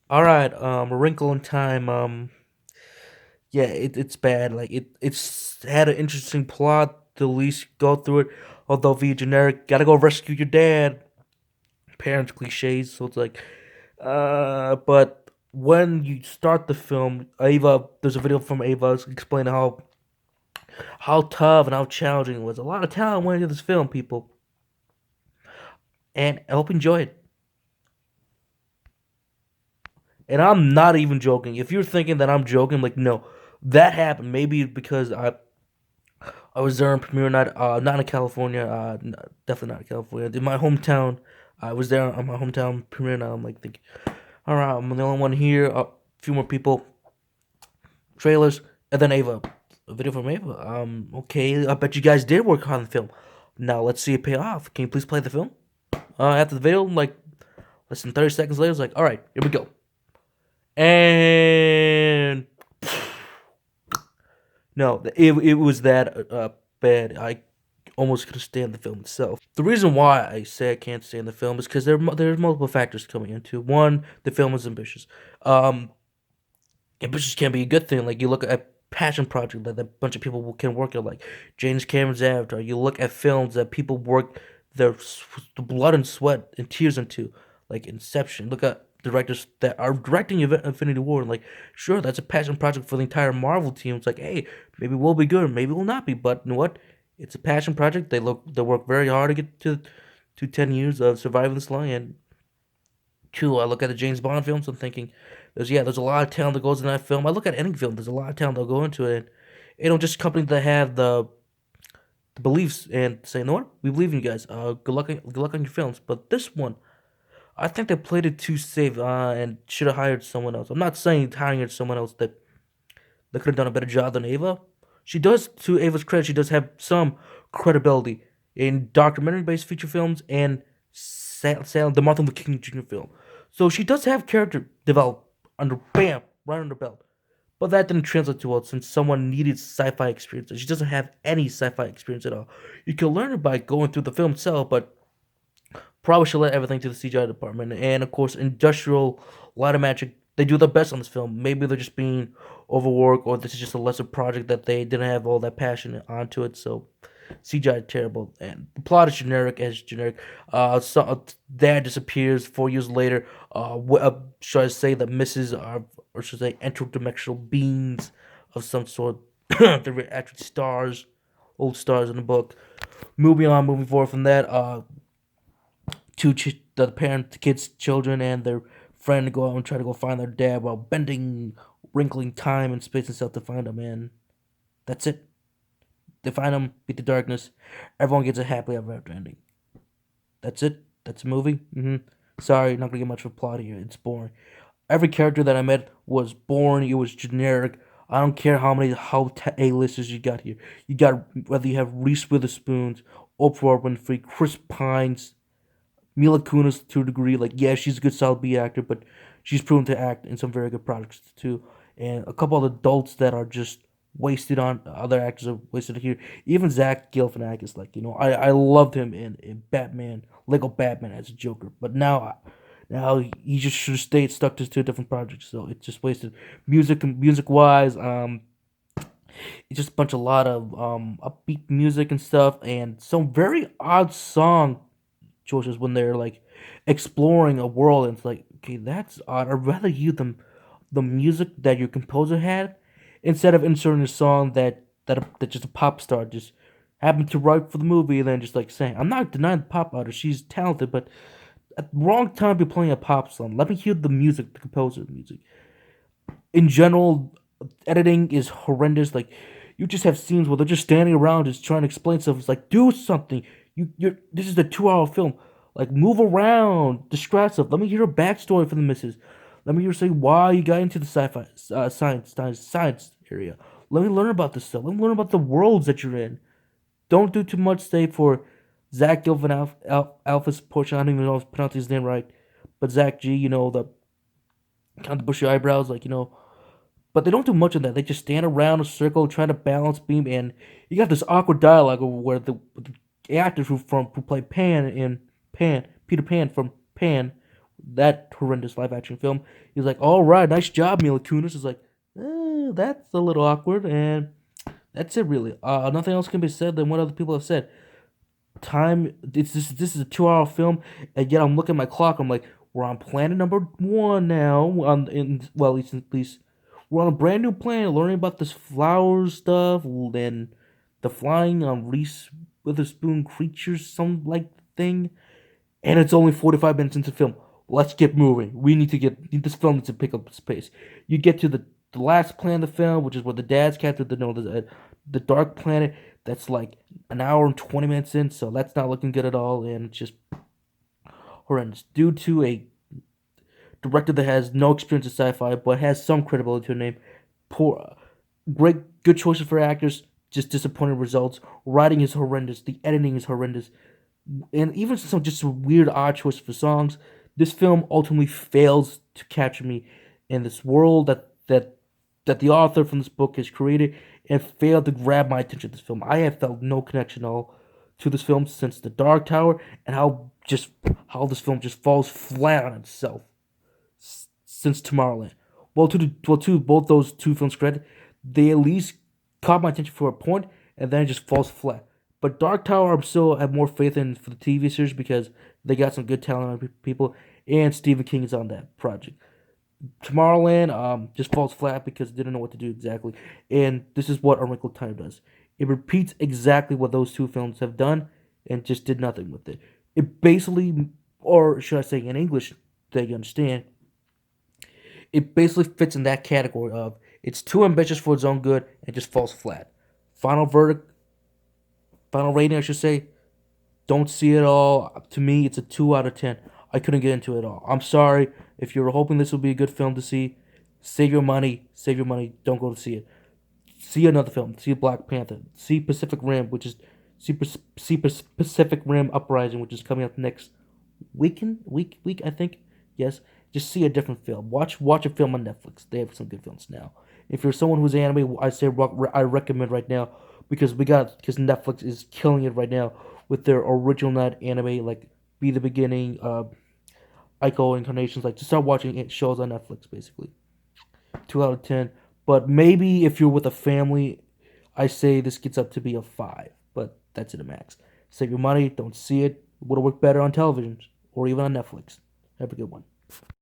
All right, A Wrinkle in Time. Yeah, it's bad. Like it's had an interesting plot. To at least go through it. Although via generic, gotta go rescue your dad. Parents cliches. So it's like, but when you start the film, Ava, there's a video from Ava explaining how tough and how challenging it was. A lot of talent went into this film, people, and I hope you enjoy it. And I'm not even joking. If you're thinking that I'm joking, like no, that happened. Maybe because I was there on premiere night, not in California, definitely not in California. In my hometown, I was there on my hometown premiere night. I'm like thinking, all right, I'm the only one here. A few more people, trailers, and then Ava, a video from Ava. Okay, I bet you guys did work on the film. Now let's see it pay off. Can you please play the film? After the video, like less than 30 seconds later, it's like, all right, here we go. And no, it was that bad. I almost couldn't stand the film itself. The reason why I say I can't stand the film is because there's multiple factors coming into. One, the film is ambitious. Um, Ambitious can be a good thing. Like you look at passion project that a bunch of people can work on, like James Cameron's Avatar. You look at films that people work the blood and sweat and tears into, like Inception. Look at directors that are directing Infinity War. And like, sure, that's a passion project for the entire Marvel team. It's like, hey, maybe we'll be good, maybe we'll not be, but you know what? It's a passion project. They work very hard to get to 10 years of surviving this long. And two, I look at the James Bond films. I'm thinking, there's a lot of talent that goes in that film. I look at any film. There's a lot of talent that'll go into it. You know, just companies that have the beliefs and say, you know what, we believe in you guys. Good luck on your films. But this one, I think they played it too safe and should have hired someone else. I'm not saying hiring someone else that could have done a better job than Ava. She does, to Ava's credit, she does have some credibility in documentary-based feature films and the Martin Luther King Jr. film. So she does have character develop under bam right under belt. But that didn't translate too well since someone needed sci-fi experience. She doesn't have any sci-fi experience at all. You can learn it by going through the film itself, but probably should let everything to the CGI department. And of course, industrial light and magic, they do their best on this film. Maybe they're just being overworked, or this is just a lesser project that they didn't have all that passion onto it. So CGI terrible, and the plot is generic as generic. Dad disappears 4 years later. Should I say that Mrs. are, or should I say, interdimensional beings of some sort? They're actually stars, old stars in the book. Moving forward from that, the parent, the kids, children, and their friend go out and try to go find their dad while bending, wrinkling time and space and stuff to find him. And that's it. They find him, beat the darkness. Everyone gets a happily ever after ending. That's it. That's a movie. Sorry, not gonna get much of a plot here. It's boring. Every character that I met was boring. It was generic. I don't care how A-listers you got here. You got whether you have Reese Witherspoon, Oprah Winfrey, Chris Pines, Mila Kunis to a degree. Like, yeah, she's a good solid B actor, but she's proven to act in some very good projects too. And a couple of adults that are just wasted on other actors are wasted here. Even Zach Galifianakis, like I loved him in Batman, Lego Batman as a Joker, but now he just should have stayed stuck to two different projects. So it's just wasted. Music wise, it's just a lot of upbeat music and stuff, and some very odd song choices when they're like exploring a world. And it's like, okay, that's odd. I'd rather use the music that your composer had instead of inserting a song that just a pop star just happened to write for the movie and then just like saying, I'm not denying the pop artist, she's talented, but at the wrong time you're playing a pop song. Let me hear the music, the composer's music. In general, editing is horrendous. Like you just have scenes where they're just standing around just trying to explain stuff. It's like, do something. You're this is a 2 hour film. Like move around, distract stuff. Let me hear a backstory for the missus. Let me hear say why you got into the sci-fi science area. Let me learn about this stuff. Let me learn about the worlds that you're in. Don't do too much. Say for Zach Alpha's portion. I don't even know if I'm pronouncing his name right, but Zach G. The kind of bushy eyebrows, like but they don't do much of that. They just stand around a circle trying to balance beam, and you got this awkward dialogue where the actor who play Pan in Pan Peter Pan from Pan that horrendous live action film. He's like, "All right, nice job, Mila Kunis." Is like, that's a little awkward, and that's it really. Nothing else can be said than what other people have said. Time. This is a 2 hour film, and yet I'm looking at my clock. I'm like, we're on planet number one now. At least we're on a brand new planet, learning about this flower stuff. Then the flying on Reese Witherspoon creatures, some like thing, and it's only 45 minutes into the film. Let's get moving. We need to get this film needs to pick up its pace. You get to the last planet of the film, which is where the dad's captured the dark planet. That's like an hour and 20 minutes in, so that's not looking good at all, and it's just horrendous. Due to a director that has no experience in sci-fi but has some credibility to her name, poor, great, good choices for actors, just disappointing results. Writing is horrendous. The editing is horrendous, and even some just weird odd choices for songs. This film ultimately fails to capture me in this world that the author from this book has created, and failed to grab my attention. This film, I have felt no connection at all to this film since The Dark Tower, and how this film just falls flat on itself since Tomorrowland. To both those two films credit, they at least caught my attention for a point, and then it just falls flat. But Dark Tower, I still have more faith in for the TV series because they got some good talented people, and Stephen King is on that project. Tomorrowland just falls flat because it didn't know what to do exactly, and this is what A Wrinkle in Time does. It repeats exactly what those two films have done, and just did nothing with it. It basically, or should I say in English that you understand, it basically fits in that category of it's too ambitious for its own good and just falls flat. Final verdict, final rating, I should say. Don't see it all. To me, it's a 2 out of 10. I couldn't get into it at all. I'm sorry if you're hoping this will be a good film to see. Save your money. Save your money. Don't go to see it. See another film. See Black Panther. See Pacific Rim, which is see Pacific Rim Uprising, which is coming up next week I think. Yes, just see a different film. Watch a film on Netflix. They have some good films now. If you're someone who's anime, I recommend right now because Netflix is killing it right now with their original net anime like Be the Beginning, Ico Incarnations. Like to start watching shows on Netflix basically. 2 out of 10. But maybe if you're with a family, I say this gets up to be a 5. But that's it a max. Save your money. Don't see it. Would have worked better on television or even on Netflix. Have a good one.